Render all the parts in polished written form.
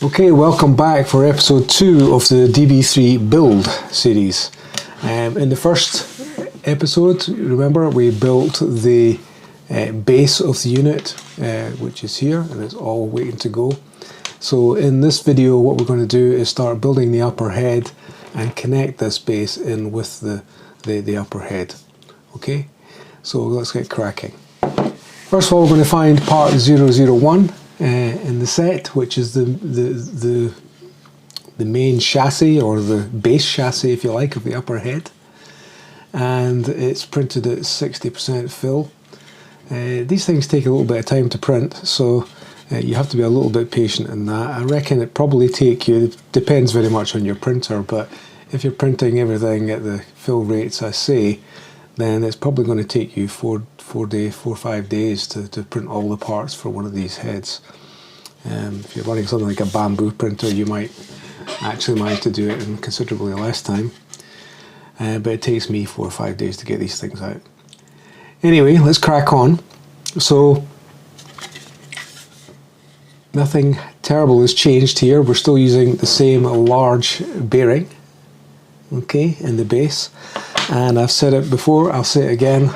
Okay, welcome back for episode 2 of the DB3 Build series. In the first episode, remember, we built the base of the unit, which is here, and it's all waiting to go. So in this video, what we're going to do is start building the upper head and connect this base in with the upper head. Okay, so let's get cracking. First of all, we're going to find part 001 in the set, which is the main chassis, or the base chassis if you like, of the upper head, and it's printed at 60% fill. These things take a little bit of time to print, so you have to be a little bit patient in that. I reckon it probably take you, it depends very much on your printer, but if you're printing everything at the fill rates I say, then it's probably going to take you 4 or 5 days to print all the parts for one of these heads. If you're running something like a bamboo printer, you might actually manage to do it in considerably less time, but it takes me 4 or 5 days to get these things out. Anyway, let's crack on. So nothing terrible has changed here. We're still using the same large bearing, okay, in the base. And I've said it before, I'll say it again,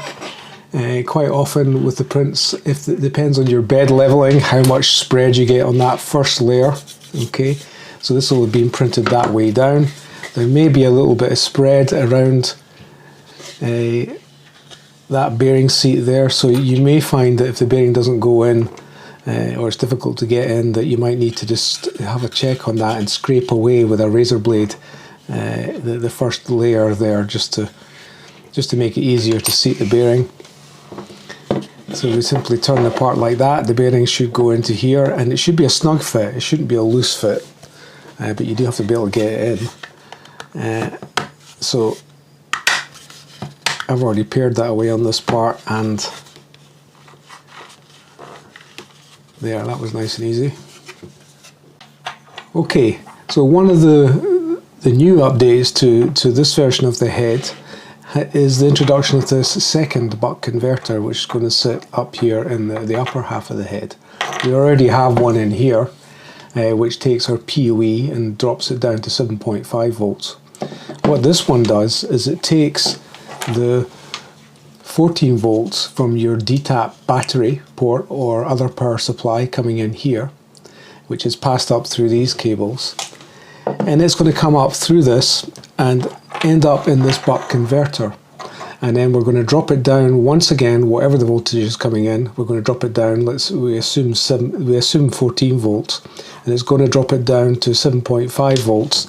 quite often with the prints, if it depends on your bed leveling, how much spread you get on that first layer, okay. So this will have been printed that way down. There may be a little bit of spread around that bearing seat there, so you may find that if the bearing doesn't go in, or it's difficult to get in, that you might need to just have a check on that and scrape away with a razor blade the first layer there, just to make it easier to seat the bearing. So we simply turn the part like that. The bearing should go into here, and it should be a snug fit. It shouldn't be a loose fit, but you do have to be able to get it in. So I've already pared that away on this part, and there, that was nice and easy. Okay, so one of the new updates to this version of the head is the introduction of this second buck converter, which is going to sit up here in the upper half of the head. We already have one in here, which takes our PoE and drops it down to 7.5 volts. What this one does is it takes the 14 volts from your DTAP battery port or other power supply coming in here, which is passed up through these cables, and it's going to come up through this and end up in this buck converter, and then we're going to drop it down once again, whatever the voltage is coming in, we're going to drop it down. We assume 14 volts, and it's going to drop it down to 7.5 volts,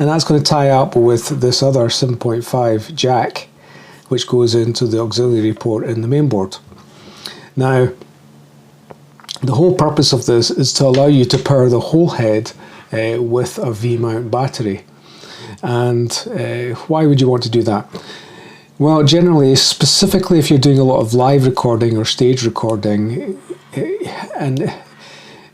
and that's going to tie up with this other 7.5 jack, which goes into the auxiliary port in the mainboard. Now, the whole purpose of this is to allow you to power the whole head with a V-mount battery. And why would you want to do that? Well, generally, specifically if you're doing a lot of live recording or stage recording, and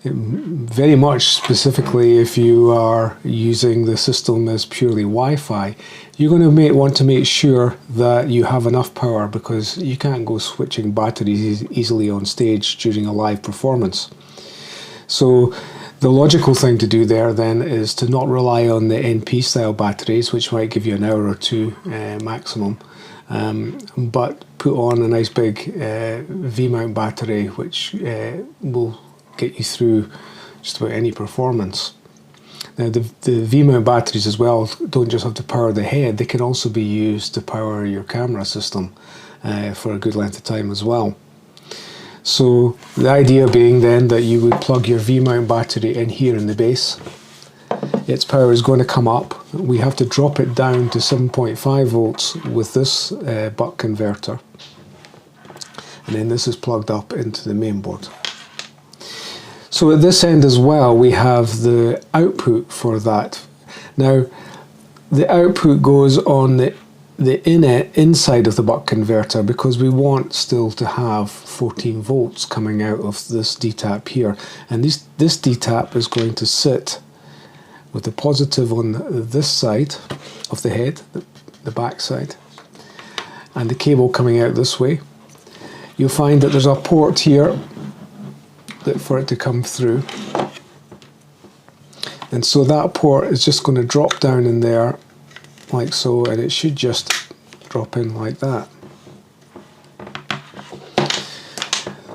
very much specifically if you are using the system as purely Wi-Fi, you're going to want to make sure that you have enough power, because you can't go switching batteries easily on stage during a live performance. So the logical thing to do there then is to not rely on the NP style batteries, which might give you an hour or two maximum, but put on a nice big V-mount battery, which will get you through just about any performance. Now the V-mount batteries as well don't just have to power the head, they can also be used to power your camera system for a good length of time as well. So the idea being then that you would plug your V-mount battery in here in the base. Its power is going to come up. We have to drop it down to 7.5 volts with this buck converter. And then this is plugged up into the mainboard. So at this end as well, we have the output for that. Now, the output goes on the inside of the buck converter, because we want still to have 14 volts coming out of this DTAP here, and this DTAP is going to sit with the positive on this side of the head, the back side, and the cable coming out this way. You'll find that there's a port here for it to come through, And so that port is just going to drop down in there like so, and it should just drop in like that.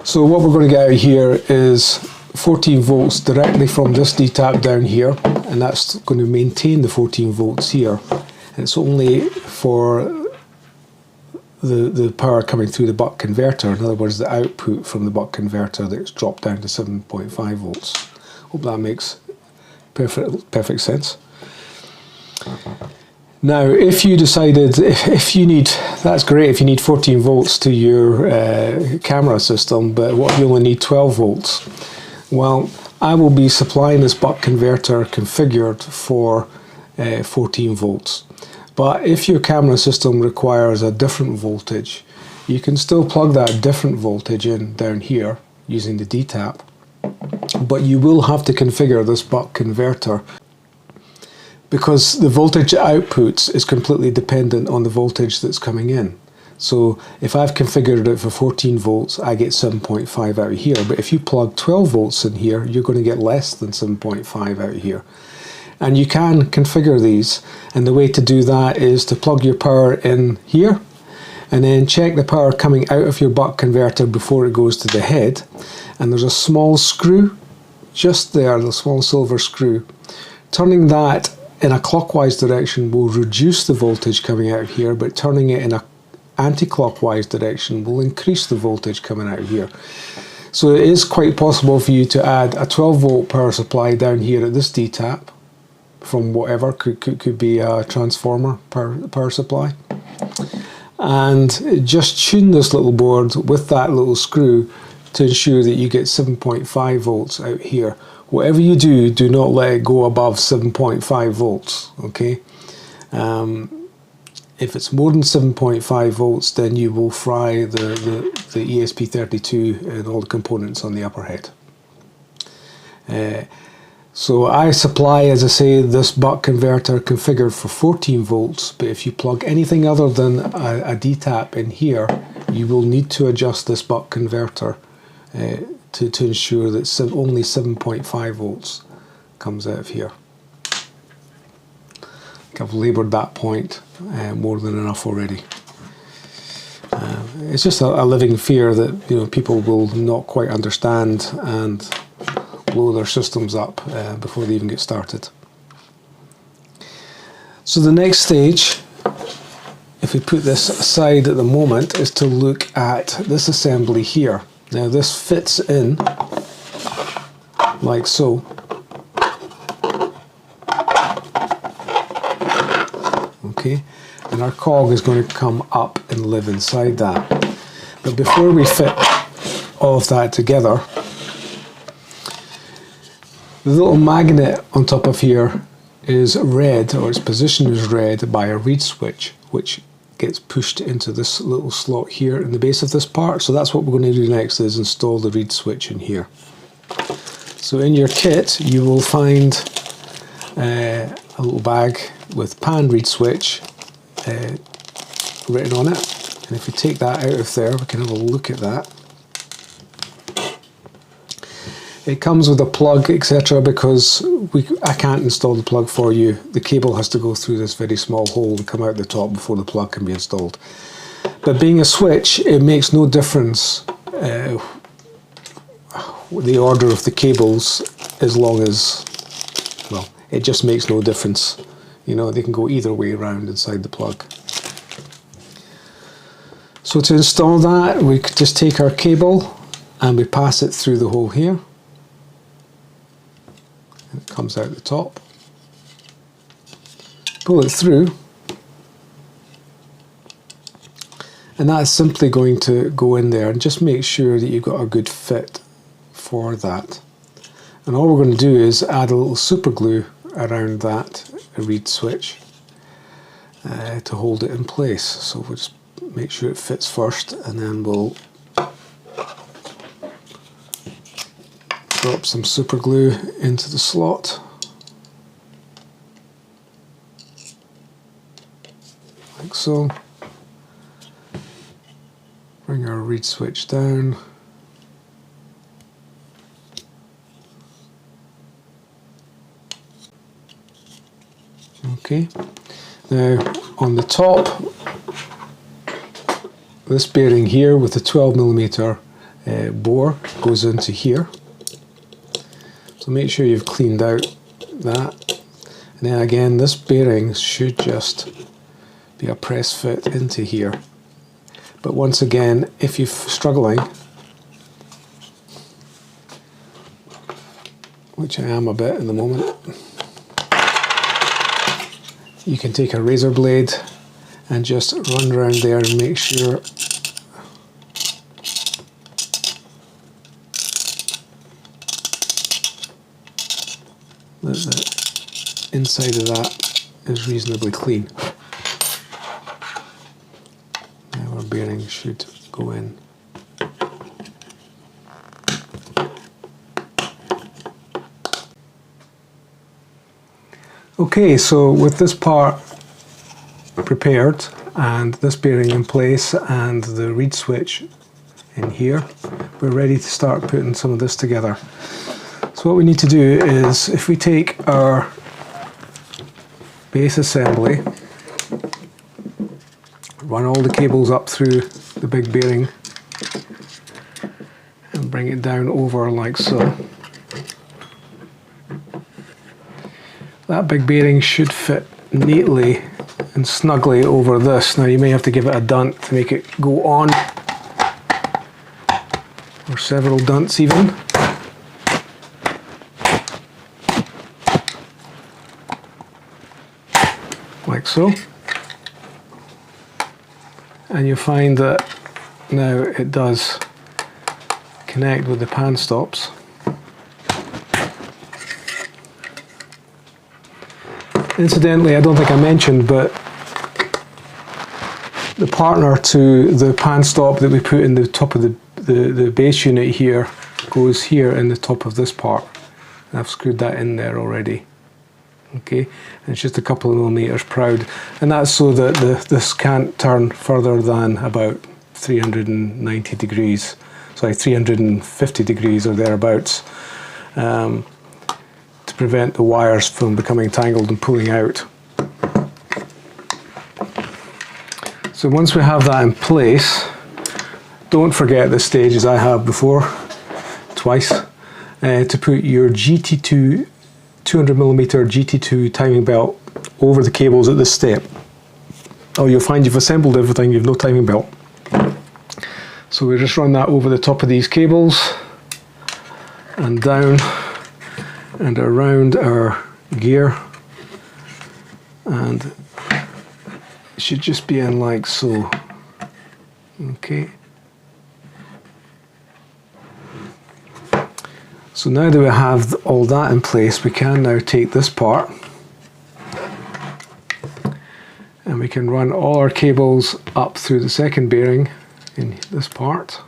So what we're going to get out here is 14 volts directly from this D-tap down here, and that's going to maintain the 14 volts here. And it's only for the power coming through the buck converter, in other words the output from the buck converter, that's dropped down to 7.5 volts. Hope that makes perfect sense. Now if you decided, if you need, that's great if you need 14 volts to your camera system, but what if you only need 12 volts? Well, I will be supplying this buck converter configured for 14 volts. But if your camera system requires a different voltage, you can still plug that different voltage in down here using the D-tap, but you will have to configure this buck converter because the voltage output is completely dependent on the voltage that's coming in. So if I've configured it for 14 volts, I get 7.5 out of here, but if you plug 12 volts in here, you're going to get less than 7.5 out of here. And you can configure these, and the way to do that is to plug your power in here and then check the power coming out of your buck converter before it goes to the head, and there's a small screw just there, the small silver screw. Turning that in a clockwise direction will reduce the voltage coming out of here, but turning it in a anti-clockwise direction will increase the voltage coming out of here. So it is quite possible for you to add a 12 volt power supply down here at this D-tap from whatever, could be a transformer power supply, and just tune this little board with that little screw to ensure that you get 7.5 volts out here. Whatever you do, do not let it go above 7.5 volts, okay? If it's more than 7.5 volts, then you will fry the ESP32 and all the components on the upper head. So I supply, as I say, this buck converter configured for 14 volts, but if you plug anything other than a D-tap in here, you will need to adjust this buck converter to ensure that only 7.5 volts comes out of here. I've laboured that point more than enough already. It's just a living fear that people will not quite understand and blow their systems up before they even get started. So the next stage, if we put this aside at the moment, is to look at this assembly here. Now this fits in like so. Okay, and our cog is going to come up and live inside that. But before we fit all of that together, the little magnet on top of here is red, or its position is red by a reed switch, which gets pushed into this little slot here in the base of this part. So that's what we're going to do next, is install the reed switch in here. So in your kit you will find a little bag with pan reed switch written on it, and if we take that out of there we can have a look at that. It comes with a plug, etc., because I can't install the plug for you. The cable has to go through this very small hole and come out the top before the plug can be installed. But being a switch, it makes no difference the order of the cables, as long as, well, it just makes no difference. They can go either way around inside the plug. So to install that, we could just take our cable and we pass it through the hole here. It comes out the top. Pull it through, and that's simply going to go in there, and just make sure that you've got a good fit for that. And all we're going to do is add a little super glue around that reed switch to hold it in place. So we'll just make sure it fits first, and then we'll drop some super glue into the slot, like so. Bring our reed switch down, Okay, now on the top, this bearing here with the 12mm bore goes into here. So make sure you've cleaned out that. And then again, this bearing should just be a press fit into here. But once again, if you're struggling, which I am a bit in the moment, you can take a razor blade and just run around there and make sure that the inside of that is reasonably clean. Now our bearing should go in. Okay, so with this part prepared and this bearing in place and the reed switch in here, we're ready to start putting some of this together. So what we need to do is, if we take our base assembly, run all the cables up through the big bearing and bring it down over like so. That big bearing should fit neatly and snugly over this. Now you may have to give it a dunt to make it go on, or several dunts even. Like so. And you find that now it does connect with the pan stops. Incidentally, I don't think I mentioned, but the partner to the pan stop that we put in the top of the base unit here goes here in the top of this part. And I've screwed that in there already. Okay, and it's just a couple of millimeters proud, and that's so that this can't turn further than about 390 degrees, sorry, 350 degrees or thereabouts, to prevent the wires from becoming tangled and pulling out. So once we have that in place, don't forget at this stage, as I have before, twice, to put your GT2 200mm GT2 timing belt over the cables at this step. Oh, you'll find you've assembled everything, you've no timing belt. So we just run that over the top of these cables and down and around our gear, and it should just be in like so. Okay. So now that we have all that in place, we can now take this part and we can run all our cables up through the second bearing in this part.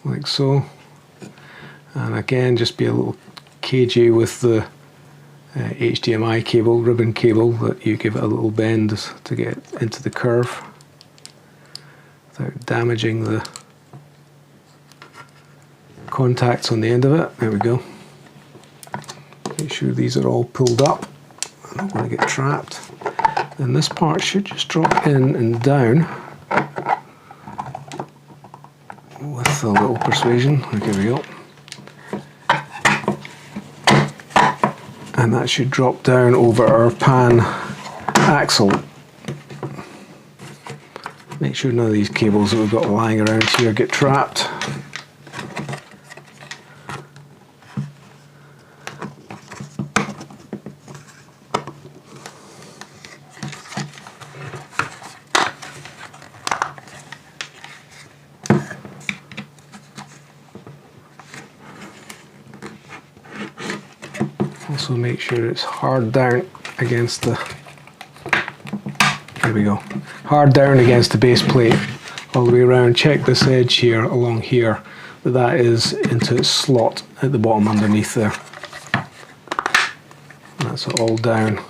Like so. And again, just be a little cagey with the HDMI cable, ribbon cable, that you give it a little bend to get into the curve without damaging the contacts on the end of it. There we go. Make sure these are all pulled up. I don't want to get trapped. And this part should just drop in and down with a little persuasion. Okay, there we go. And that should drop down over our pan axle. Make sure none of these cables that we've got lying around here get trapped. Also make sure it's hard down against the, there we go, hard down against the base plate all the way around. Check this edge here along here, that is into its slot at the bottom underneath there. That's it all down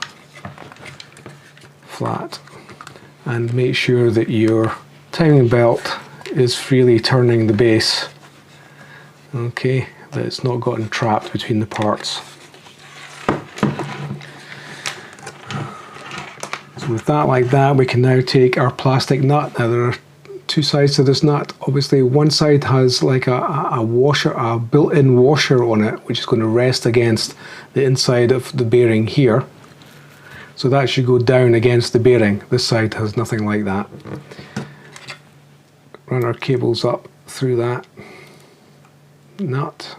flat. And make sure that your timing belt is freely turning the base. Okay, that it's not gotten trapped between the parts. So with that like that, we can now take our plastic nut. Now there are two sides to this nut. Obviously one side has like a washer, a built-in washer on it, which is going to rest against the inside of the bearing here. So that should go down against the bearing. This side has nothing like that. Run our cables up through that nut.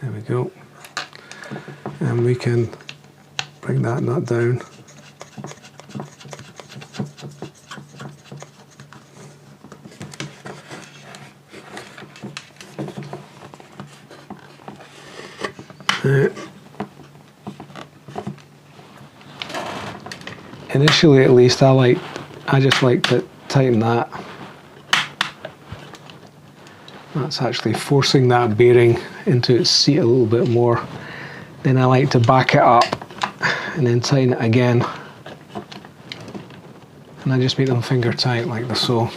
There we go. And we can bring that nut down. Initially, at least, I just like to tighten that. That's actually forcing that bearing into its seat a little bit more. Then I like to back it up and then tighten it again. And I just make them finger tight like so.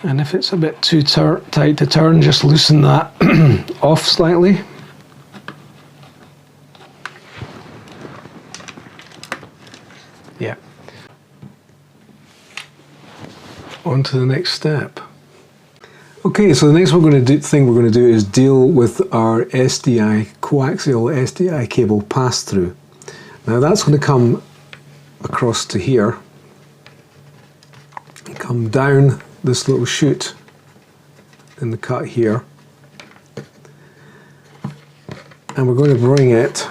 And if it's a bit too tight to turn, just loosen that off slightly. Yeah. On to the next step. Okay, so the next thing we're going to do is deal with our SDI, coaxial SDI cable pass-through. Now that's going to come across to here, come down this little chute in the cut here, and we're going to bring it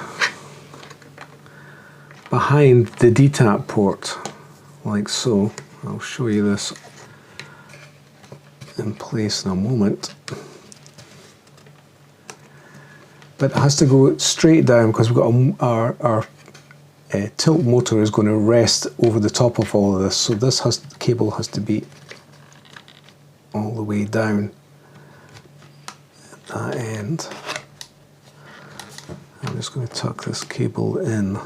behind the DTAP port like so. I'll show you this in place in a moment, but it has to go straight down because we've got our tilt motor is going to rest over the top of all of this, so this cable has to be all the way down at that end. I'm just going to tuck this cable in.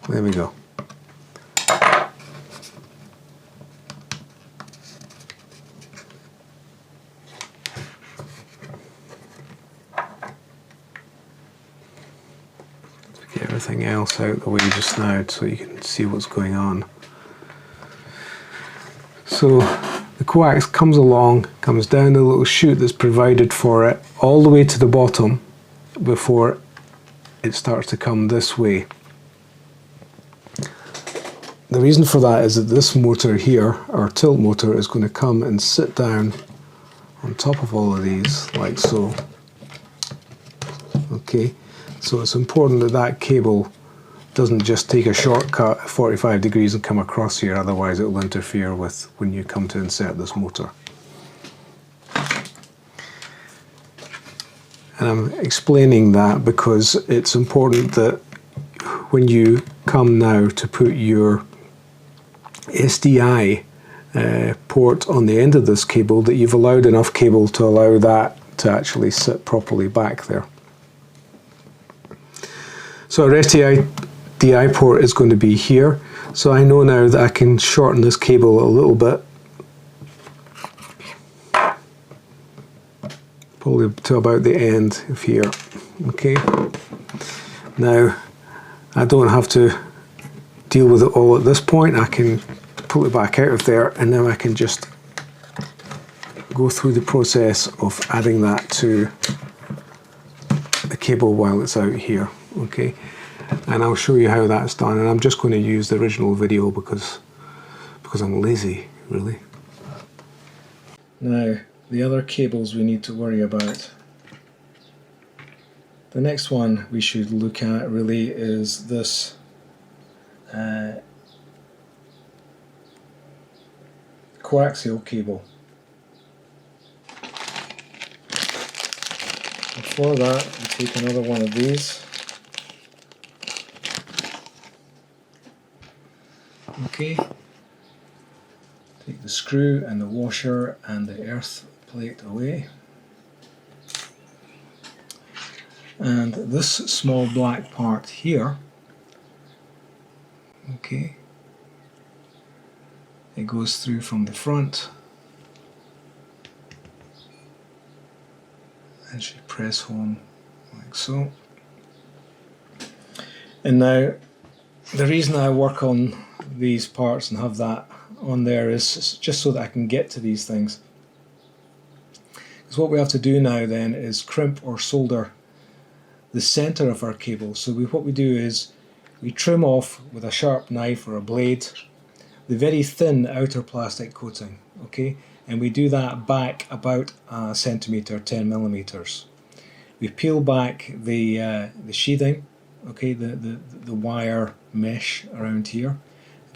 There we go. Get everything else out the way just now so you can see what's going on. So the coax comes along, comes down the little chute that's provided for it, all the way to the bottom before it starts to come this way. The reason for that is that this motor here, our tilt motor, is going to come and sit down on top of all of these, like so. Okay, so it's important that that cable doesn't just take a shortcut at 45 degrees and come across here, otherwise it will interfere with when you come to insert this motor. And I'm explaining that because it's important that when you come now to put your SDI port on the end of this cable, that you've allowed enough cable to allow that to actually sit properly back there. So our SDI port is going to be here, so I know now that I can shorten this cable a little bit, probably to about the end of here. Okay, now I don't have to deal with it all at this point. I can pull it back out of there, and now I can just go through the process of adding that to the cable while it's out here. Okay, and I'll show you how that's done, and I'm just going to use the original video because I'm lazy, really. Now, the other cables we need to worry about. The next one we should look at really is this coaxial cable. for that, we take another one of these. Okay, take the screw and the washer and the earth plate away. And this small black part here, okay, it goes through from the front as you press home like so. And now the reason I work on these parts and have that on there is just so that I can get to these things. Because what we have to do now then is crimp or solder the center of our cable. So what we do is we trim off with a sharp knife or a blade the very thin outer plastic coating, okay, and we do that back about a centimeter, 10 millimeters. We peel back the sheathing, okay, the wire mesh around here,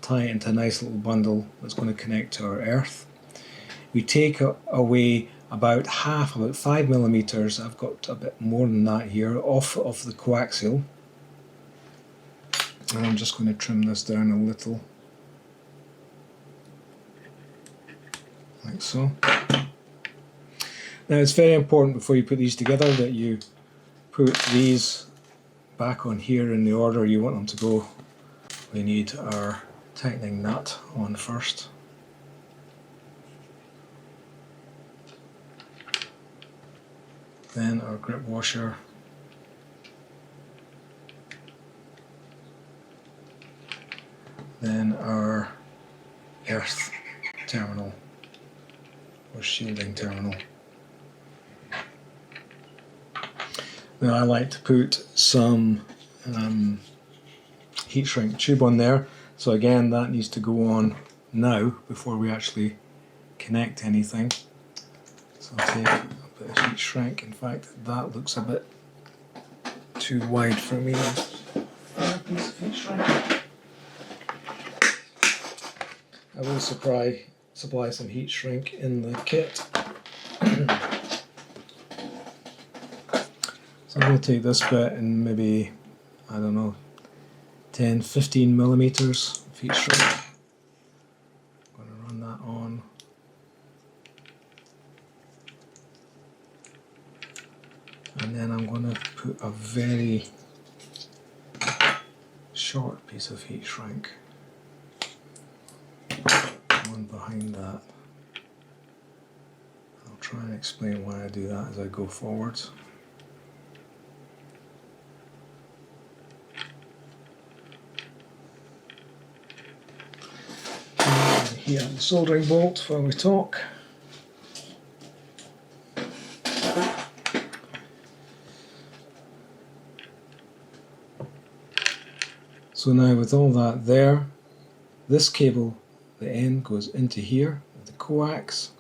tie it into a nice little bundle that's going to connect to our earth. We take away about 5 millimeters, I've got a bit more than that here, off of the coaxial, and I'm just going to trim this down a little, like so. Now it's very important before you put these together that you put these back on here in the order you want them to go. We need our tightening nut on first. Then our grip washer. Then our earth terminal or shielding terminal. Now I like to put some heat shrink tube on there, so again that needs to go on now before we actually connect anything. So I'll take a bit of heat shrink. In fact, that looks a bit too wide for me. A piece of heat shrink. I will supply some heat shrink in the kit. So I'm going to take this bit and maybe, I don't know, 10-15 millimeters of heat shrink. I'm going to run that on. And then I'm going to put a very short piece of heat shrink on behind that. I'll try and explain why I do that as I go forwards. Heat up the soldering bolt while we talk. So now with all that there, this cable, the end goes into here, the coax,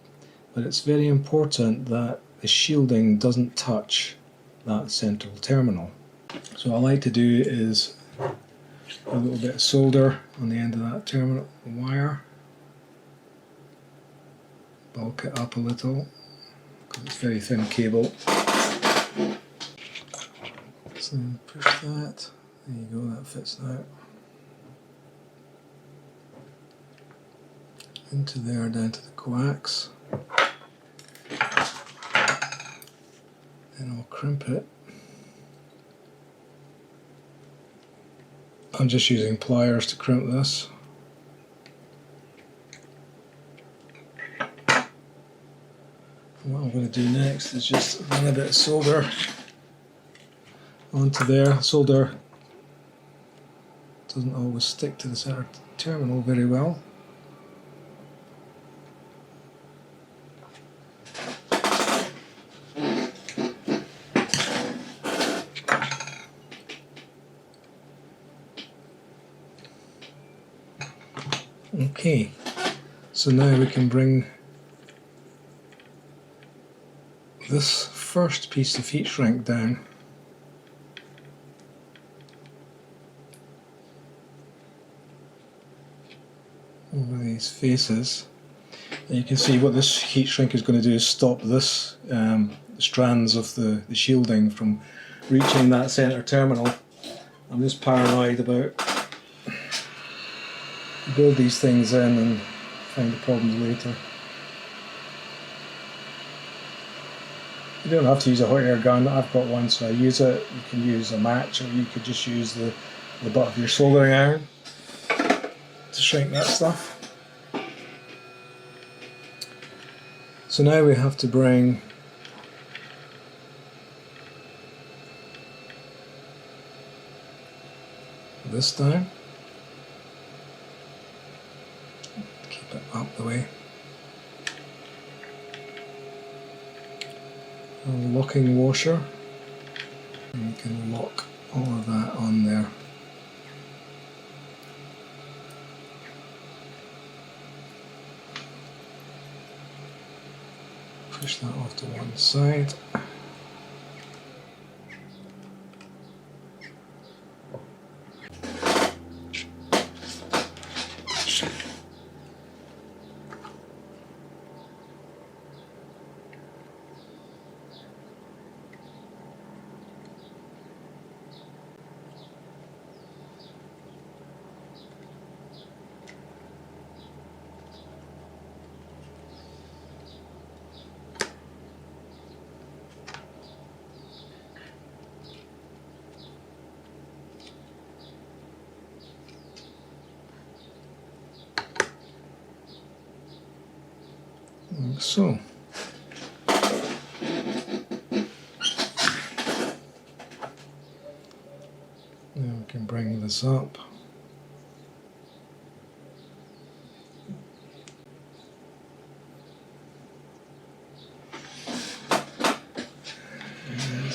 but it's very important that the shielding doesn't touch that central terminal. So what I like to do is a little bit of solder on the end of that terminal wire, bulk it up a little because it's very thin cable. So push that, there you go, that fits now. Into there, down to the coax. Then I'll crimp it. I'm just using pliers to crimp this. And what I'm going to do next is just run a bit of solder onto there. Solder doesn't always stick to the center terminal very well. Okay, so now we can bring this first piece of heat shrink down. Over these faces. And you can see what this heat shrink is going to do is stop this strands of the shielding from reaching that center terminal. I'm just paranoid about build these things in and find the problems later. You don't have to use a hot air gun. I've got one, so I use it. You can use a match, or you could just use the butt of your soldering iron to shrink that stuff. So now we have to bring this down. Keep it up the way. A locking washer, and we can lock all of that on there. Push that off to one side. Like so. Now we can bring this up. And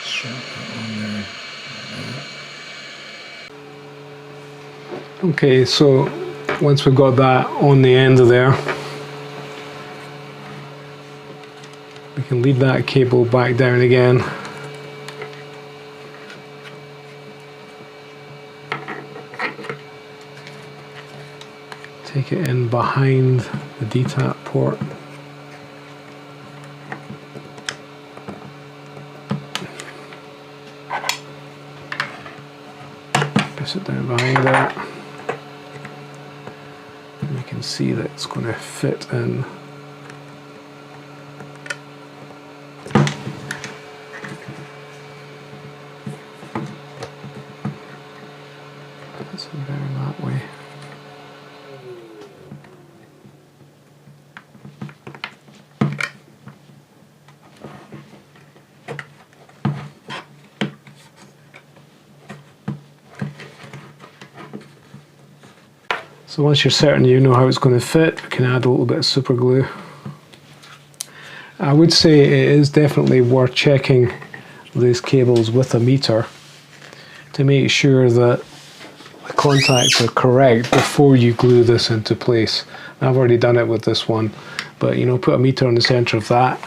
strap that on there. Okay, so once we've got that on the end of there, we can lead that cable back down again. Take it in behind the DTAP port. Press it down behind that. You can see that it's going to fit in. That's better that way. So once you're certain you know how it's going to fit, we can add a little bit of super glue. I would say it is definitely worth checking these cables with a meter to make sure that the contacts are correct before you glue this into place. I've already done it with this one, but you know, put a meter on the center of that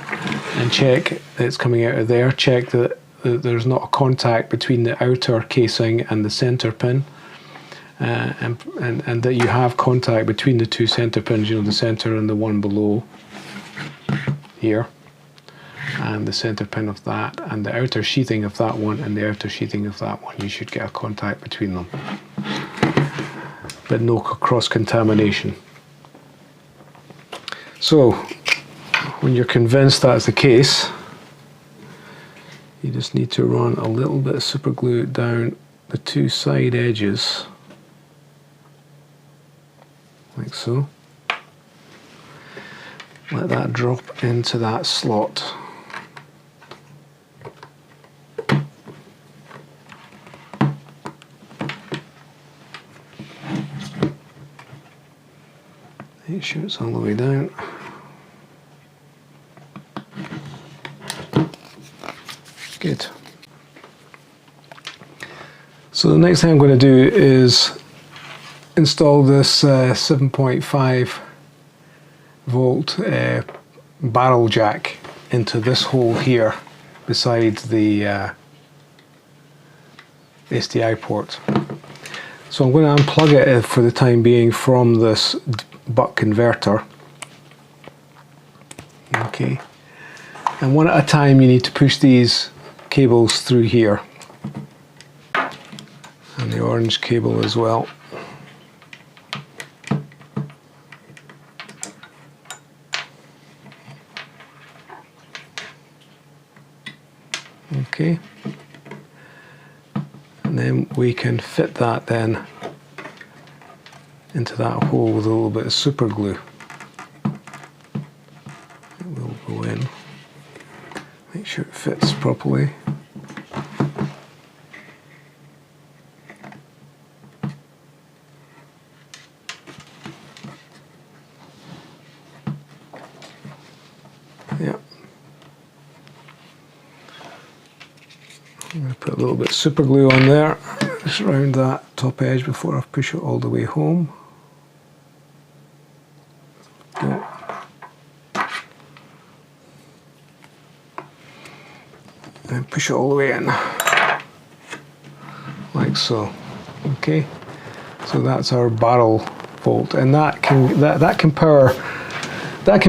and check that it's coming out of there. Check that there's not a contact between the outer casing and the center pin. And that you have contact between the two center pins, you know, the center and the one below here, and the center pin of that, and the outer sheathing of that one, and the outer sheathing of that one. You should get a contact between them, but no cross-contamination. So, when you're convinced that's the case, you just need to run a little bit of super glue down the two side edges. Like so. Let that drop into that slot. Make sure it's all the way down. Good. So the next thing I'm going to do is install this 7.5 volt barrel jack into this hole here beside the SDI port. So I'm going to unplug it for the time being from this buck converter. You Okay, and one at a time you need to push these cables through here, and the orange cable as well. Okay, and then we can fit that then into that hole with a little bit of super glue. It will go in. Make sure it fits properly. Yeah. I'm going to put a little bit of super glue on there, just around that top edge before I push it all the way home. Go. And push it all the way in, like so. Okay, so that's our barrel bolt, and that can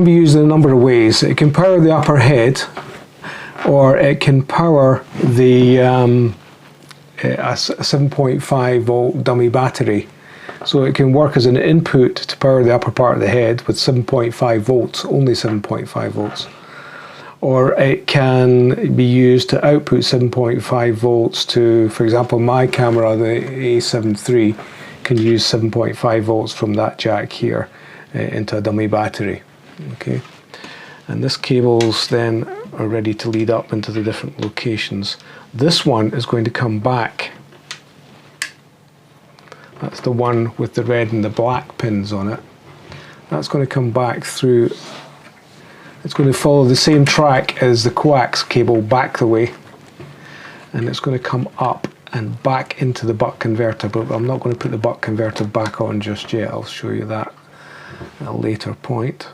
be used in a number of ways. It can power the upper head, or it can power the a 7.5 volt dummy battery. So it can work as an input to power the upper part of the head with 7.5 volts, only 7.5 volts. Or it can be used to output 7.5 volts to, for example, my camera, the A7 III, can use 7.5 volts from that jack here into a dummy battery. Okay, and this cable's then are ready to lead up into the different locations. This one is going to come back. That's the one with the red and the black pins on it. That's going to come back through. It's going to follow the same track as the coax cable back the way, and it's going to come up and back into the buck converter, but I'm not going to put the buck converter back on just yet. I'll show you that at a later point.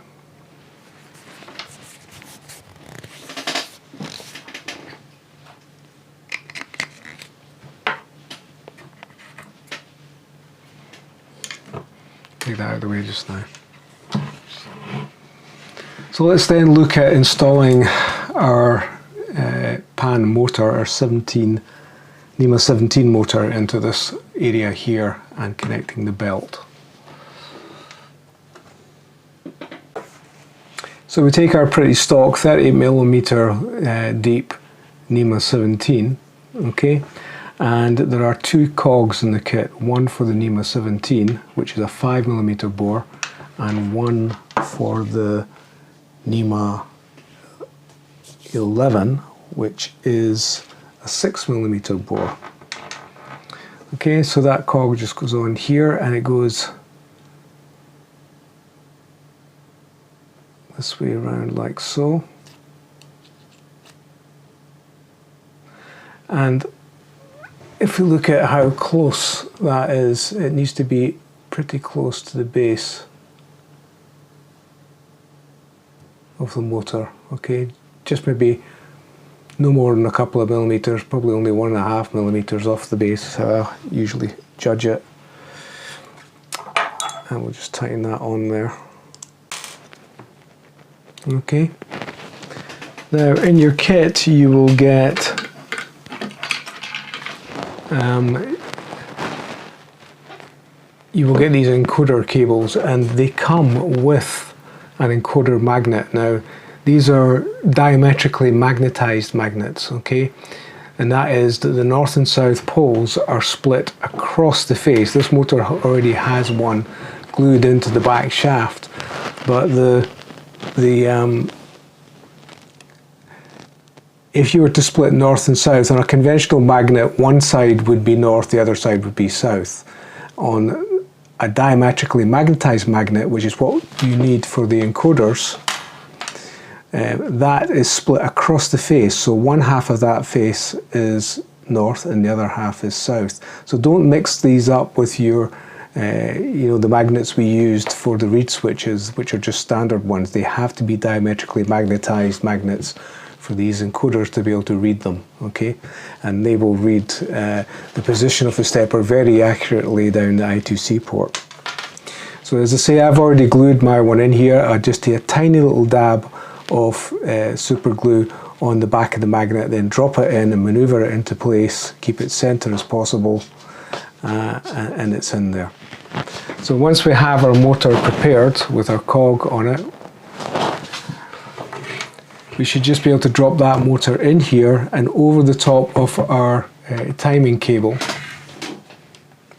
Take that out of the way just now. So let's then look at installing our pan motor, our NEMA 17 motor into this area here and connecting the belt. So we take our pretty stock 38mm deep NEMA 17, okay, and there are two cogs in the kit, one for the NEMA 17, which is a 5mm bore, and one for the NEMA 11, which is a 6mm bore. Okay, so that cog just goes on here, and it goes this way around like so. And if we look at how close that is, it needs to be pretty close to the base of the motor. Okay, just maybe no more than a couple of millimeters, probably only 1.5 millimeters off the base, how I usually judge it. And we'll just tighten that on there. Okay, now in your kit you will get these encoder cables, and they come with an encoder magnet. Now these are diametrically magnetized magnets, okay, and that is that the north and south poles are split across the face. This motor already has one glued into the back shaft, but if you were to split north and south on a conventional magnet, one side would be north, the other side would be south. On a diametrically magnetized magnet, which is what you need for the encoders, that is split across the face, so one half of that face is north and the other half is south. So don't mix these up with your the magnets we used for the reed switches, which are just standard ones. They have to be diametrically magnetized magnets for these encoders to be able to read them, okay? And they will read the position of the stepper very accurately down the I2C port. So as I say, I've already glued my one in here. I just take a tiny little dab of super glue on the back of the magnet, then drop it in and maneuver it into place, keep it center as possible, and it's in there. So once we have our motor prepared with our cog on it, we should just be able to drop that motor in here and over the top of our timing cable,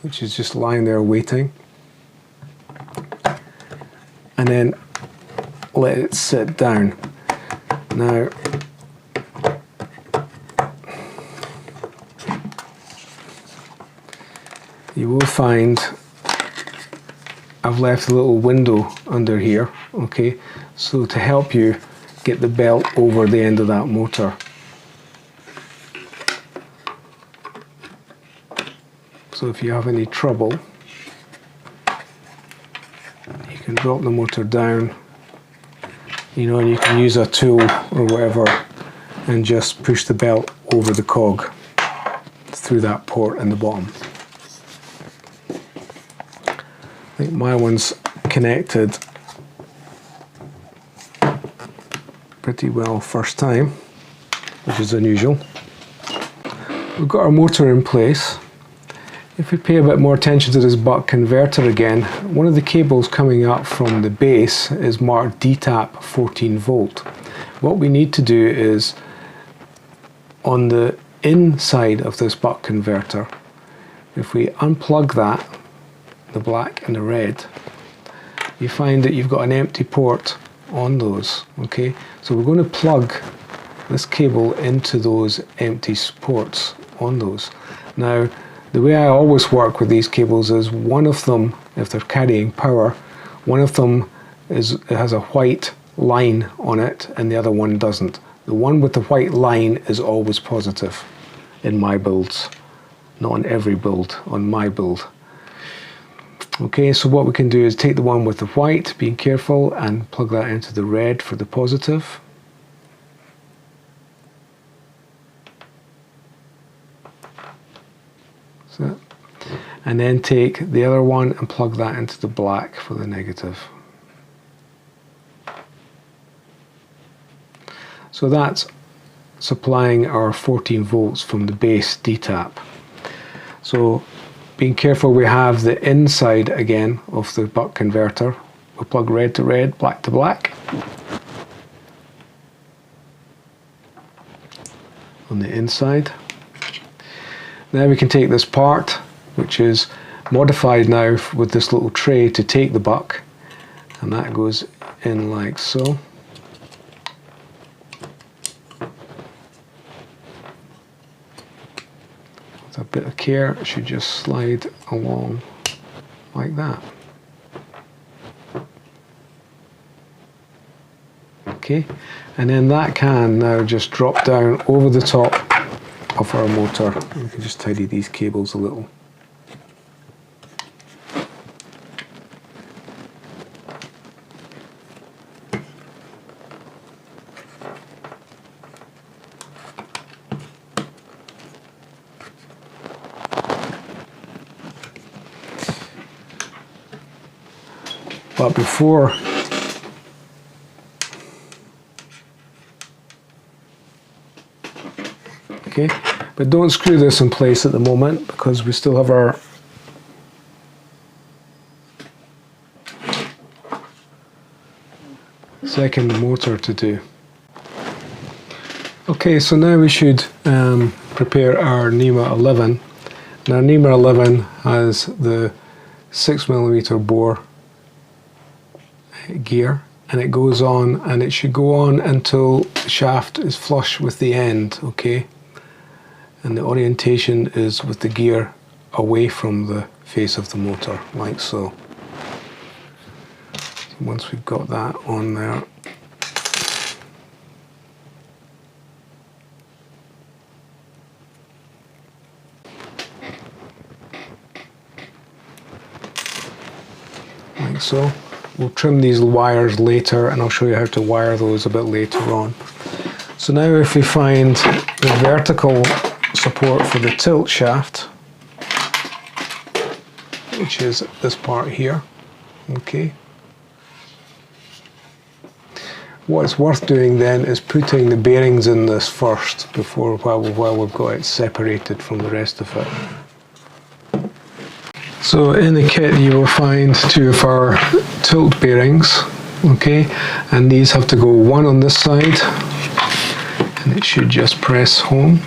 which is just lying there waiting, and then let it sit down. Now, you will find I've left a little window under here, okay, so to help you get the belt over the end of that motor. So if you have any trouble, you can drop the motor down, you know, and you can use a tool or whatever and just push the belt over the cog through that port in the bottom. I think my one's connected pretty well first time, which is unusual. We've got our motor in place. If we pay a bit more attention to this buck converter again, one of the cables coming up from the base is marked DTAP 14 volt. What we need to do is, on the inside of this buck converter, if we unplug that, the black and the red, you find that you've got an empty port on those, okay? So we're going to plug this cable into those empty ports on those. Now, the way I always work with these cables is one of them, if they're carrying power, one of them has a white line on it and the other one doesn't. The one with the white line is always positive in my builds, not on every build, on my build. Okay, so what we can do is take the one with the white, being careful, and plug that into the red for the positive. So, and then take the other one and plug that into the black for the negative. So that's supplying our 14 volts from the base DTAP. So being careful, we have the inside again of the buck converter. We'll plug red to red, black to black. On the inside. Now we can take this part, which is modified now with this little tray to take the buck, and that goes in like so. With a bit of care, it should just slide along like that. Okay, and then that can now just drop down over the top of our motor. We can just tidy these cables a little. But before okay, but don't screw this in place at the moment because we still have our second motor to do. Okay, so now we should prepare our NEMA 11. Now NEMA 11 has the 6mm bore gear, and it goes on, and it should go on until the shaft is flush with the end, okay? And the orientation is with the gear away from the face of the motor, like so. Once we've got that on there, like so. We'll trim these wires later, and I'll show you how to wire those a bit later on. So now if we find the vertical support for the tilt shaft, which is this part here, okay, what's worth doing then is putting the bearings in this first while we've got it separated from the rest of it. So in the kit you will find two of our tilt bearings, okay, and these have to go one on this side, and it should just press home.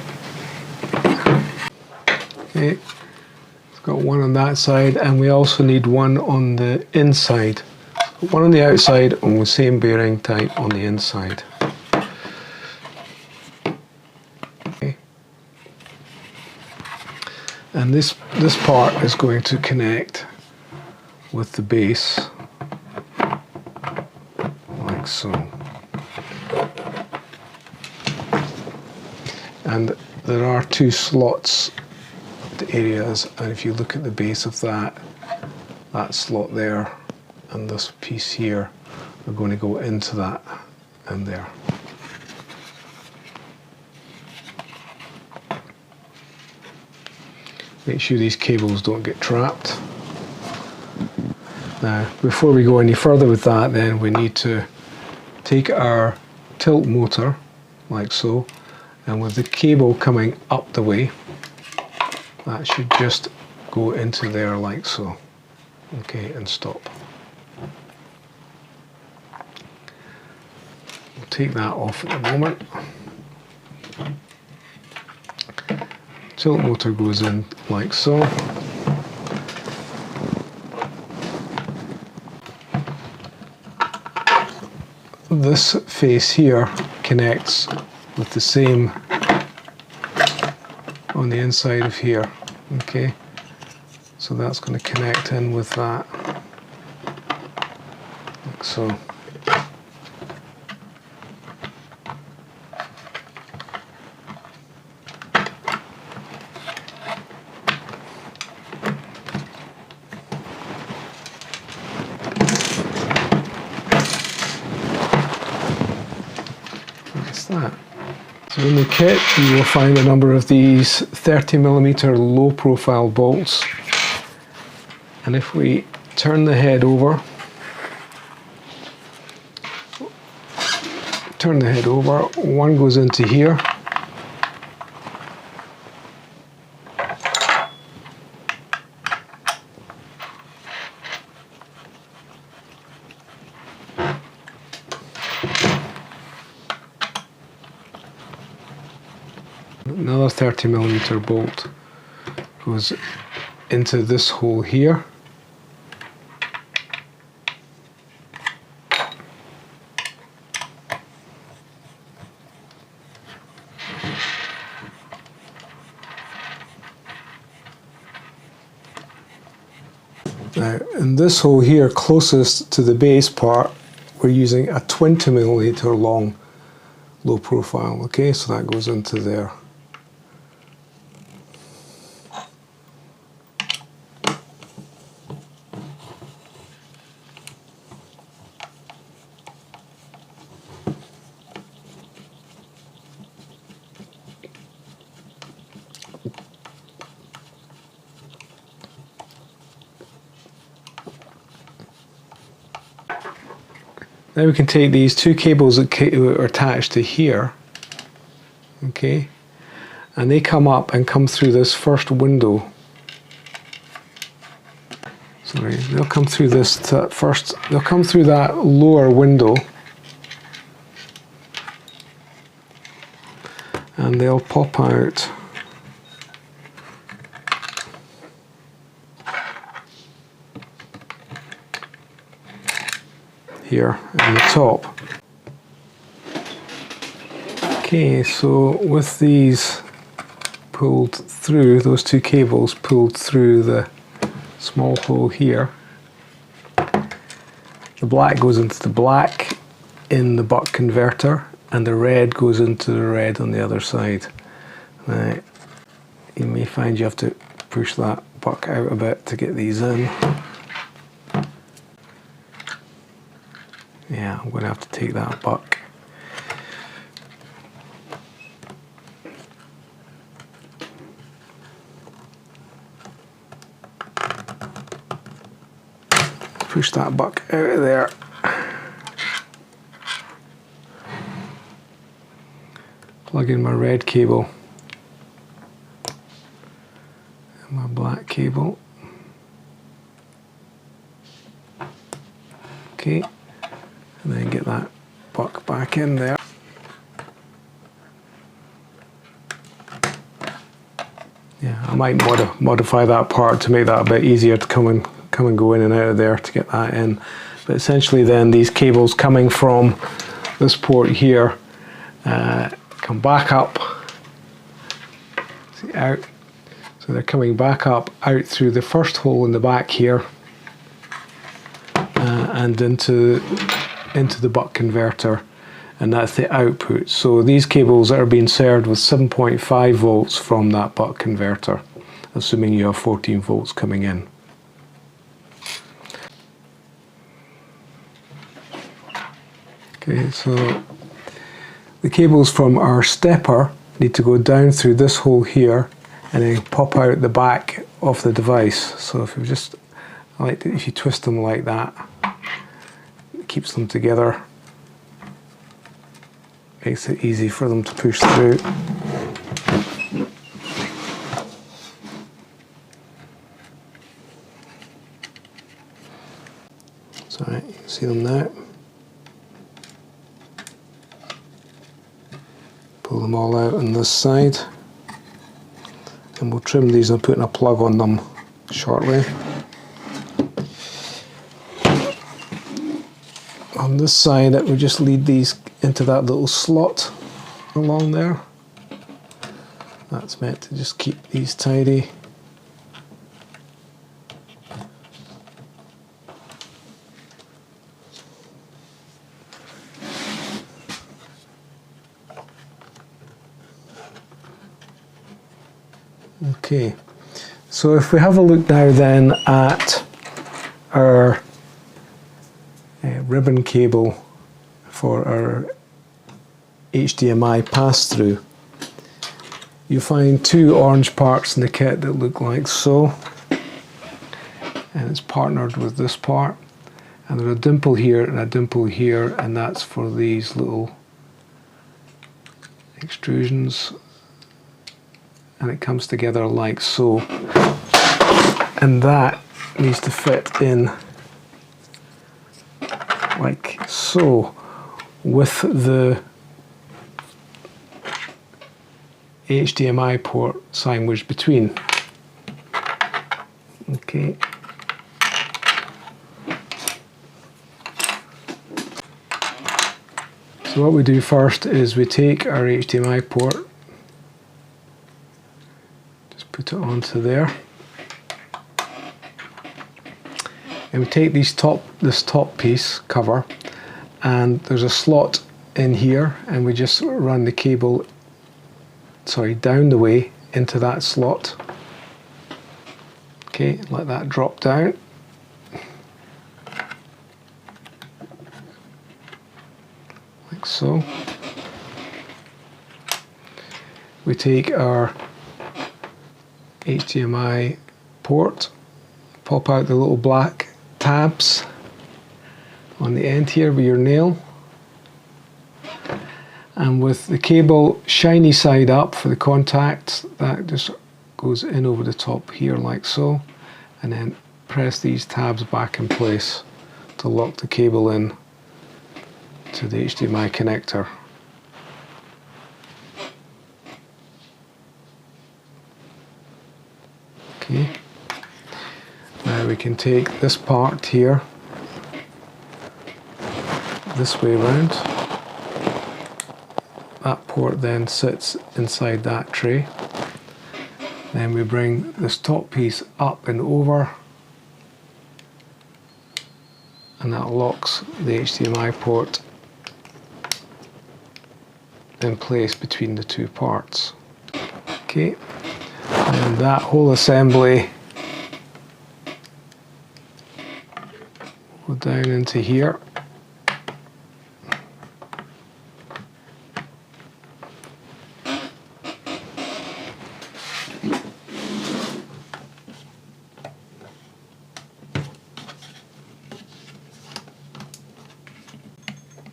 Okay, it's got one on that side, and we also need one on the inside. One on the outside and the same bearing type on the inside. Okay. And this part is going to connect with the base like so. And there are two slots areas, and if you look at the base of that slot there and this piece here are going to go into that and there. Make sure these cables don't get trapped. Now, before we go any further with that, then we need to take our tilt motor like so, and with the cable coming up the way, that should just go into there like so. Okay, and stop. We'll take that off at the moment. Tilt motor goes in like so. This face here connects with the same on the inside of here, okay? So that's going to connect in with that, like so. That's that. So in the kit you will find a number of these 30mm low profile bolts, and if we turn the head over, one goes into here, another 30mm bolt goes into this hole here, now in this hole here closest to the base part we're using a 20mm long low profile, okay, so that goes into there. Now we can take these two cables that are attached to here, okay, and they come up and come through this first window. Sorry, they'll come through this first, they'll come through that lower window, and they'll pop out here on the top. Okay, so with these pulled through, those two cables pulled through the small hole here, the black goes into the black in the buck converter, and the red goes into the red on the other side. Now, you may find you have to push that buck out a bit to get these in. Yeah, I'm going to have to take that buck. Push that buck out of there. plug in my red cable and my black cable. Okay, and then get that buck back in there. Yeah, I might modify that part to make that a bit easier to come and go in and out of there to get that in. But essentially then these cables coming from this port here come back up, see, out. So they're coming back up out through the first hole in the back here and into the buck converter, and that's the output. So these cables are being served with 7.5 volts from that buck converter, assuming you have 14 volts coming in. Okay, so the cables from our stepper need to go down through this hole here and then pop out the back of the device. So if you just, if you twist them like that, it keeps them together, makes it easy for them to push through. So you can see them now. Pull them all out on this side, and we'll trim these and put in a plug on them shortly. On this side, it will just lead these into that little slot along there. That's meant to just keep these tidy. Okay, so if we have a look now then at our ribbon cable for our HDMI pass-through, you find two orange parts in the kit that look like so, and it's partnered with this part, and there's a dimple here and a dimple here, and that's for these little extrusions, and it comes together like so, and that needs to fit in like so with the HDMI port sandwiched between. Okay. So what we do first is we take our HDMI port, just put it onto there, and we take this top piece cover, and there's a slot in here, and we just run the cable down the way into that slot. Okay, let that drop down. Like so. We take our HDMI port, pop out the little black tabs on the end here with your nail, and with the cable shiny side up for the contacts, that just goes in over the top here like so, and then press these tabs back in place to lock the cable in to the HDMI connector. Okay, now we can take this part here this way around. That port then sits inside that tray. Then we bring this top piece up and over, and that locks the HDMI port in place between the two parts. Okay, and that whole assembly will go down into here.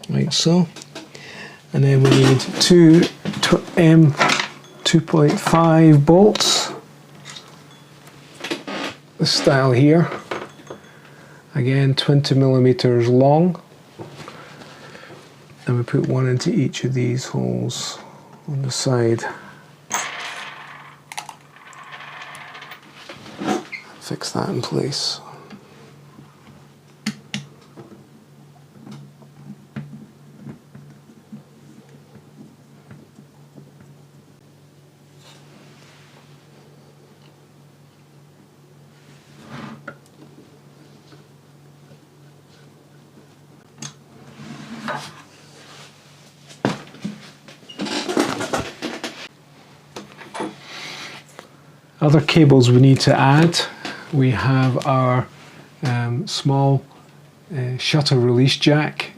Like so, and then we need two M2.5 bolts, this style here, again 20 millimeters long, and we put one into each of these holes on the side. Fix that in place. Other cables we need to add, we have our small shutter release jack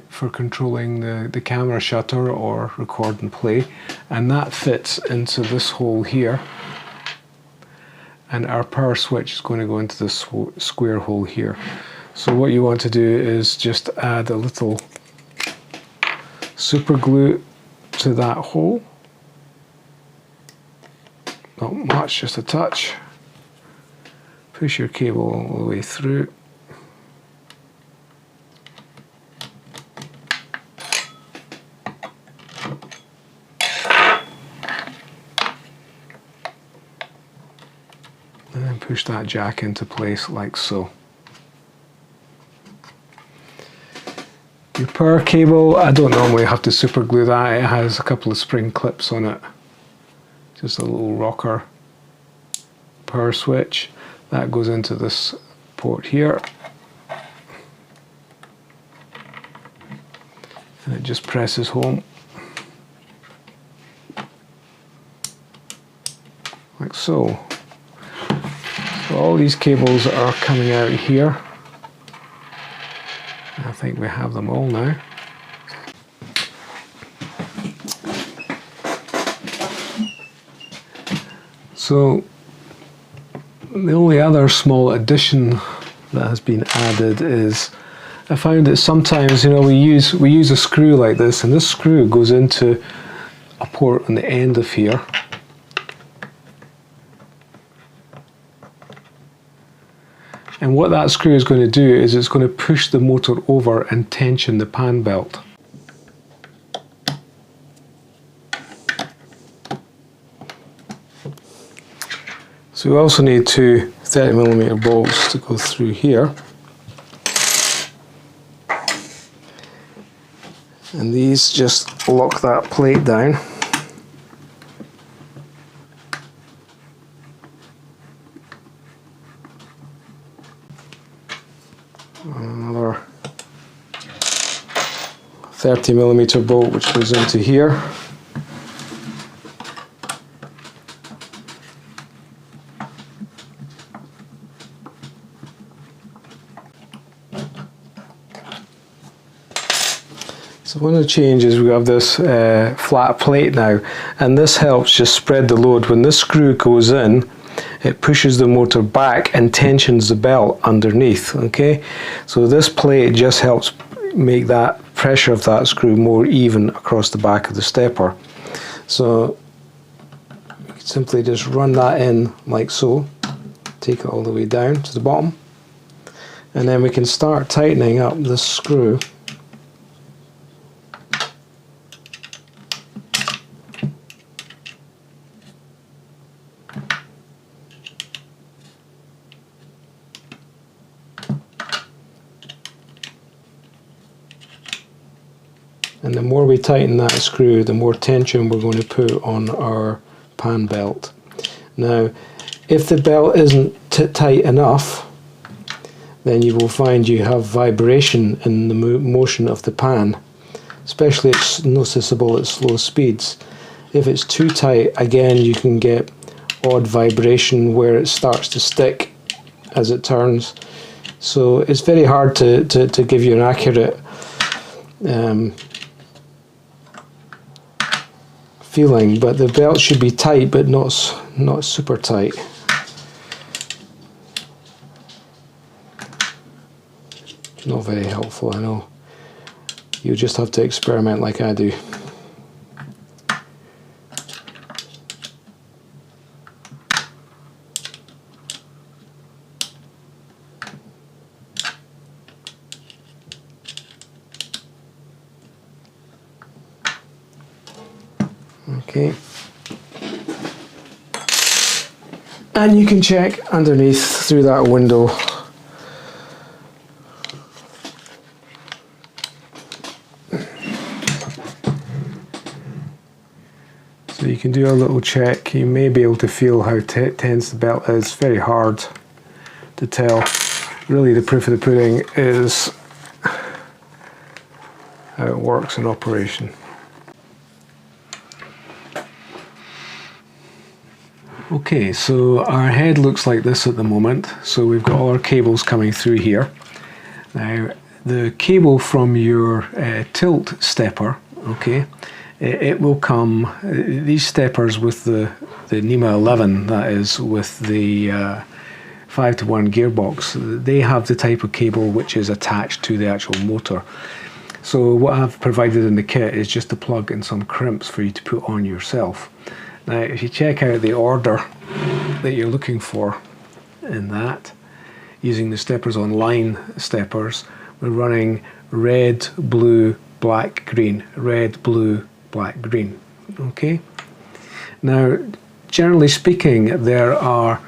for controlling the camera shutter or record and play, and that fits into this hole here, and our power switch is going to go into this square hole here. So what you want to do is just add a little super glue to that hole. Not much, just a touch. Push your cable all the way through. And then push that jack into place like so. Your power cable, I don't normally have to super glue that. It has a couple of spring clips on it. Just a little rocker power switch that goes into this port here, and it just presses home like so. So all these cables are coming out here. I think we have them all now. So the only other small addition that has been added is, I found that sometimes, you know, we use a screw like this, and this screw goes into a port on the end of here. And what that screw is going to do is it's going to push the motor over and tension the pan belt. So we also need two 30mm bolts to go through here. And these just lock that plate down. Another 30mm bolt which goes into here. So one of the changes, we have this flat plate now, and this helps just spread the load. When this screw goes in, it pushes the motor back and tensions the belt underneath, okay? So this plate just helps make that pressure of that screw more even across the back of the stepper. So you can simply just run that in like so, take it all the way down to the bottom, and then we can start tightening up this screw. And the more we tighten that screw, the more tension we're going to put on our pan belt. Now, if the belt isn't tight enough, then you will find you have vibration in the motion of the pan. Especially it's noticeable at slow speeds. If it's too tight, again you can get odd vibration where it starts to stick as it turns. So it's very hard to give you an accurate feeling, but the belt should be tight but not super tight. Not very helpful, I know. You just have to experiment like I do. Okay. And you can check underneath through that window. So you can do a little check. You may be able to feel how tense the belt is. Very hard to tell. Really, the proof of the pudding is how it works in operation. Okay, so our head looks like this at the moment. So we've got all our cables coming through here. Now, the cable from your tilt stepper, okay, it will come, these steppers with the NEMA 11, that is, with the 5-to-1 gearbox, they have the type of cable which is attached to the actual motor. So what I've provided in the kit is just a plug and some crimps for you to put on yourself. Now, if you check out the order that you're looking for in that, using the steppers on line steppers, we're running red, blue, black, green, red, blue, black, green. Okay. Now, generally speaking, there are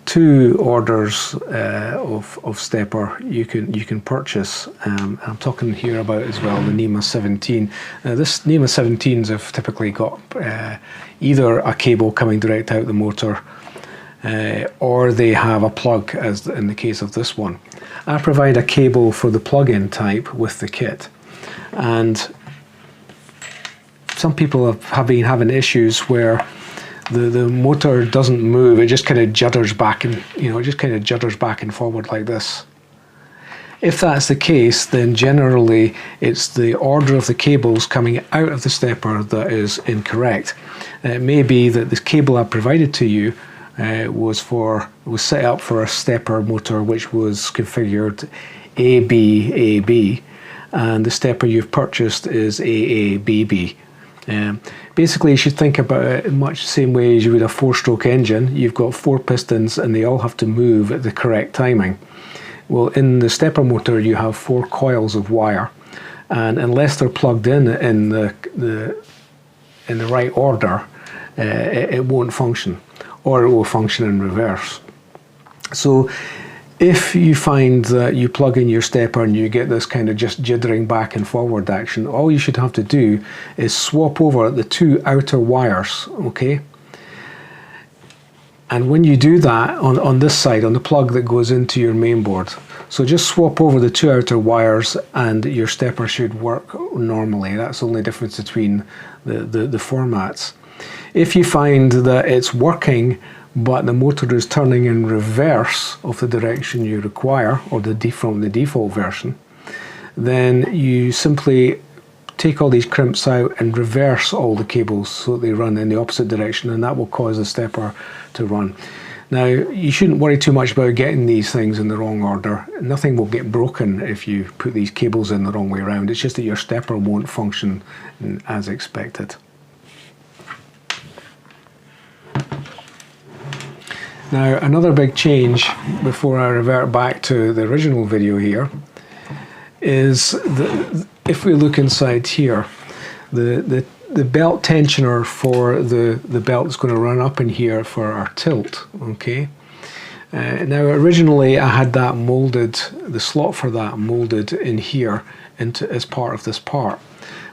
two orders of stepper you can purchase. I'm talking here about as well the NEMA 17. This NEMA 17s have typically got either a cable coming direct out the motor, or they have a plug, as in the case of this one. I provide a cable for the plug-in type with the kit, and some people have been having issues where the motor doesn't move. It just kind of judders back and back and forward like this. If that's the case, then generally it's the order of the cables coming out of the stepper that is incorrect. It may be that the cable I provided to you was set up for a stepper motor which was configured AB, and the stepper you've purchased is AABB. Basically, you should think about it in much the same way as you would a 4-stroke engine. You've got 4 pistons and they all have to move at the correct timing. Well, in the stepper motor you have 4 coils of wire, and unless they're plugged in the right order, it won't function, or it will function in reverse. So if you find that you plug in your stepper and you get this kind of just jittering back and forward action, all you should have to do is swap over the 2 outer wires, okay? And when you do that on this side, on the plug that goes into your main board, so just swap over the 2 outer wires and your stepper should work normally. That's the only difference between the formats. If you find that it's working but the motor is turning in reverse of the direction you require, or from the default version, then you simply take all these crimps out and reverse all the cables so that they run in the opposite direction, and that will cause the stepper to run. Now, you shouldn't worry too much about getting these things in the wrong order. Nothing will get broken if you put these cables in the wrong way around. It's just that your stepper won't function as expected. Now, another big change before I revert back to the original video here is if we look inside here, the belt tensioner for the belt that's going to run up in here for our tilt, okay? Now, originally I had that molded, the slot for that molded in here as part of this part.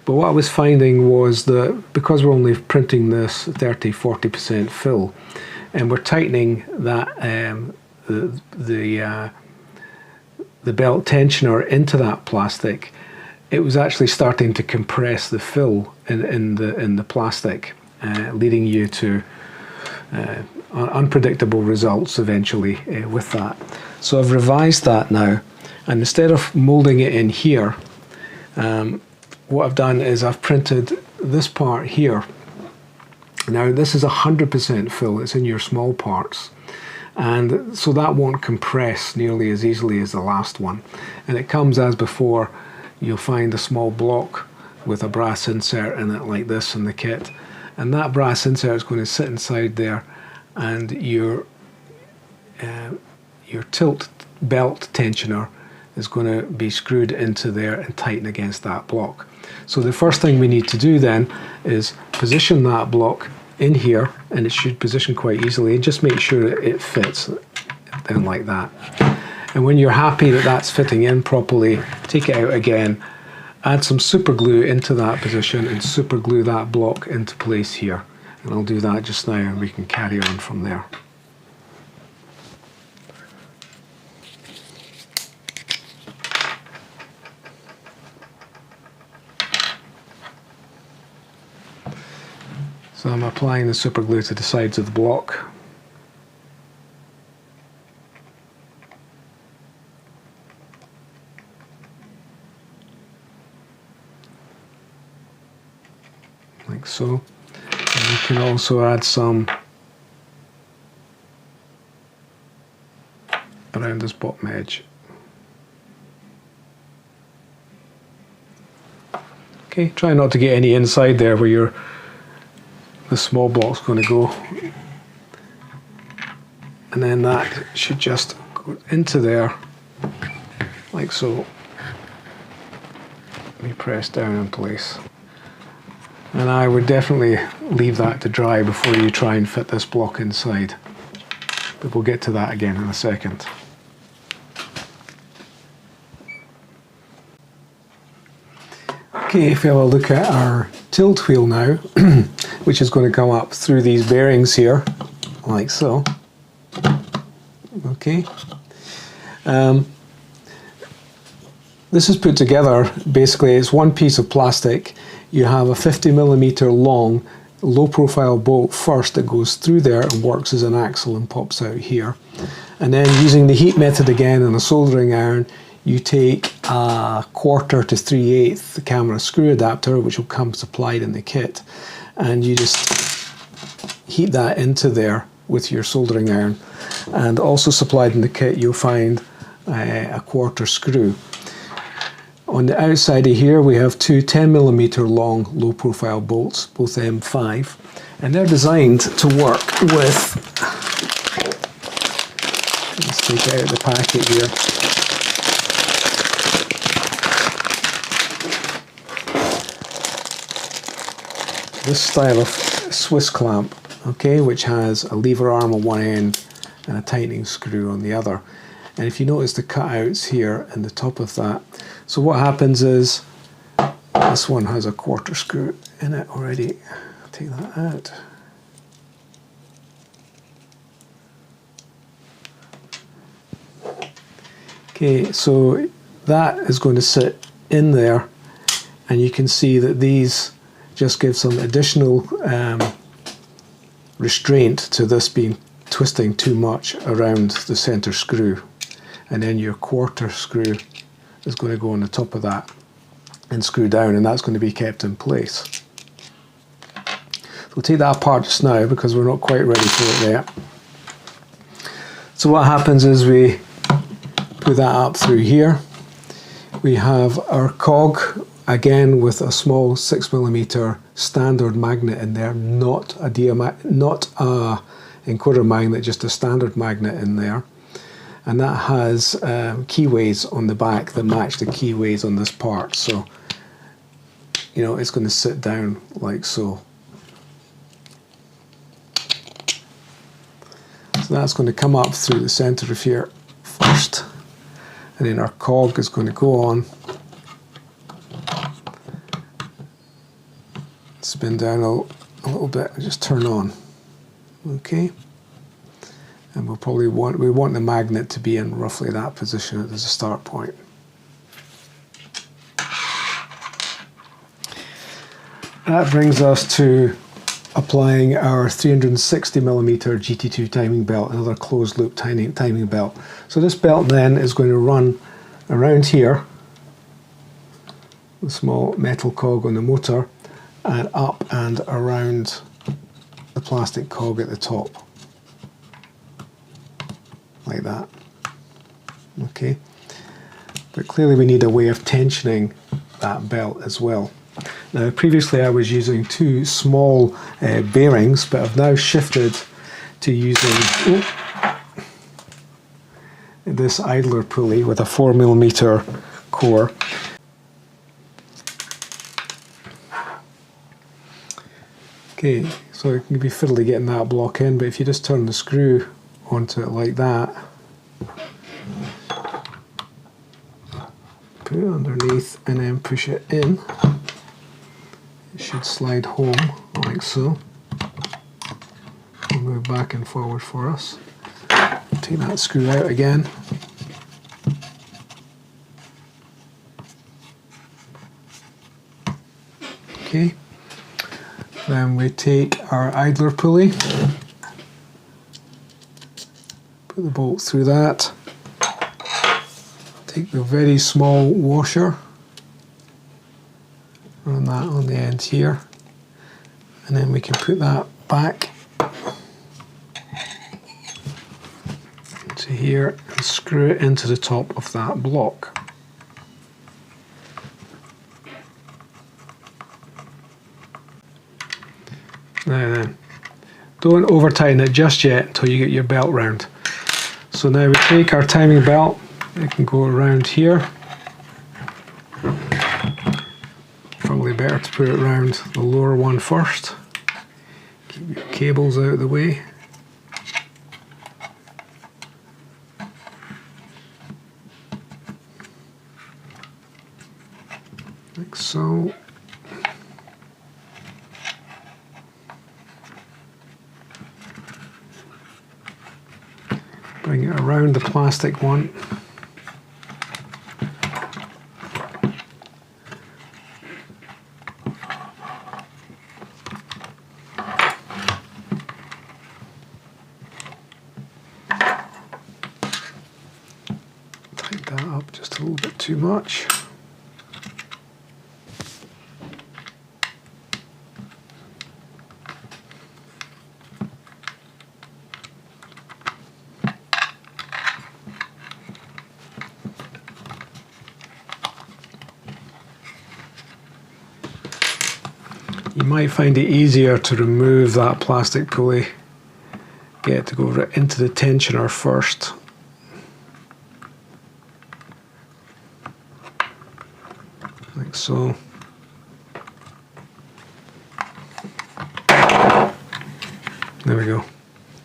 But what I was finding was that because we're only printing this 30–40% fill, and we're tightening that the belt tensioner into that plastic, it was actually starting to compress the fill in the plastic, leading you to unpredictable results eventually with that. So I've revised that now, and instead of molding it in here, what I've done is I've printed this part here. Now, this is 100% fill, it's in your small parts, and so that won't compress nearly as easily as the last one. And it comes as before. You'll find a small block with a brass insert in it like this in the kit, and that brass insert is going to sit inside there, and your tilt belt tensioner is going to be screwed into there and tighten against that block. So the first thing we need to do then is position that block in here, and it should position quite easily, and just make sure it fits in like that. And when you're happy that that's fitting in properly, take it out again, add some super glue into that position and super glue that block into place here. And I'll do that just now and we can carry on from there. So I'm applying the super glue to the sides of the block. Like so. And you can also add some around this bottom edge. Okay, try not to get any inside there where the small block's going to go. And then that should just go into there, like so. Be pressed down in place. And I would definitely leave that to dry before you try and fit this block inside. But we'll get to that again in a second. Okay, if we have a look at our tilt wheel now, which is going to come up through these bearings here, like so. Okay. This is put together, basically it's one piece of plastic. You have a 50mm long low profile bolt first that goes through there and works as an axle and pops out here. And then using the heat method again and a soldering iron, you take a 1/4 to 3/8 camera screw adapter, which will come supplied in the kit, and you just heat that into there with your soldering iron. And also supplied in the kit you'll find a 1/4 screw. On the outside of here we have two 10mm long low profile bolts, both M5, and they're designed to work with, let's take it out of the packet here. This style of Swiss clamp, okay, which has a lever arm on one end and a tightening screw on the other. And if you notice the cutouts here in the top of that, so what happens is this one has a 1/4 screw in it already. I'll take that out. Okay, so that is going to sit in there, and you can see that these just give some additional restraint to this being twisting too much around the center screw. And then your 1/4 screw is going to go on the top of that and screw down, and that's going to be kept in place. So we'll take that apart just now because we're not quite ready for it yet. So what happens is we put that up through here. We have our cog, again with a small 6mm standard magnet in there, not a encoder magnet, just a standard magnet in there. And that has keyways on the back that match the keyways on this part. So, you know, it's going to sit down like so. So that's going to come up through the center of here first. And then our cog is going to go on, spin down a little bit and just turn on. Okay. And we want the magnet to be in roughly that position as a start point. That brings us to applying our 360mm GT2 timing belt, another closed loop timing belt. So this belt then is going to run around here, the small metal cog on the motor, and up and around the plastic cog at the top. Like that. Okay. But clearly we need a way of tensioning that belt as well. Now previously I was using two small bearings, but I've now shifted to using this idler pulley with a 4mm core. Okay, so it can be fiddly getting that block in, but if you just turn the screw onto it like that, put it underneath and then push it in, it should slide home like so. It'll move back and forward for us. Take that screw out again. Okay. Then we take our idler pulley, put the bolt through that, take the very small washer, run that on the end here, and then we can put that back into here and screw it into the top of that block. Now then, don't over tighten it just yet until you get your belt round. So now we take our timing belt, it can go around here. Probably better to put it around the lower one first. Keep your cables out of the way. Like so. Bring it around the plastic one. Tighten that up just a little bit too much. You might find it easier to remove that plastic pulley, get it to go right into the tensioner first. Like so. There we go.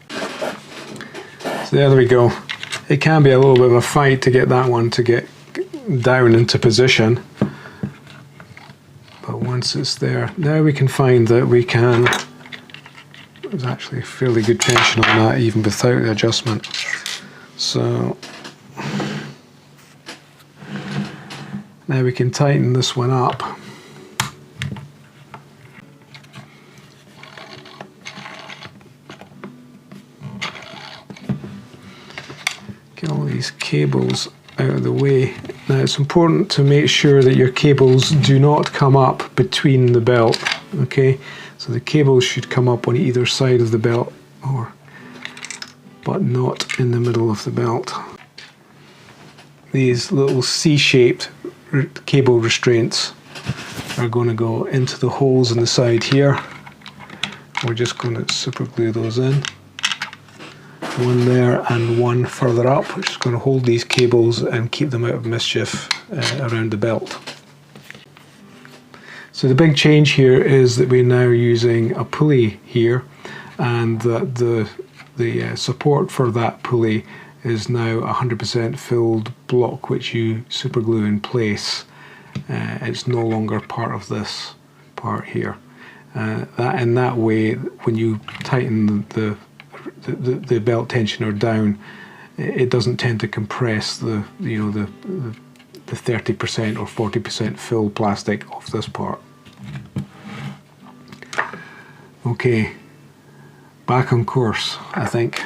So there we go. It can be a little bit of a fight to get that one to get down into position. But once it's there, now we can find that we can, there's actually fairly good tension on that even without the adjustment. So now we can tighten this one up. Get all these cables out of the way. Now it's important to make sure that your cables do not come up between the belt, okay? So the cables should come up on either side of the belt, but not in the middle of the belt. These little C-shaped cable restraints are going to go into the holes in the side here. We're just going to super glue those in. One there and one further up, which is going to hold these cables and keep them out of mischief around the belt. So the big change here is that we're now using a pulley here, and that the support for that pulley is now 100% filled block which you super glue in place. It's no longer part of this part here. In that way, when you tighten the belt tensioner down, it doesn't tend to compress the 30% or 40% fill plastic off this part. Okay, back on course, I think.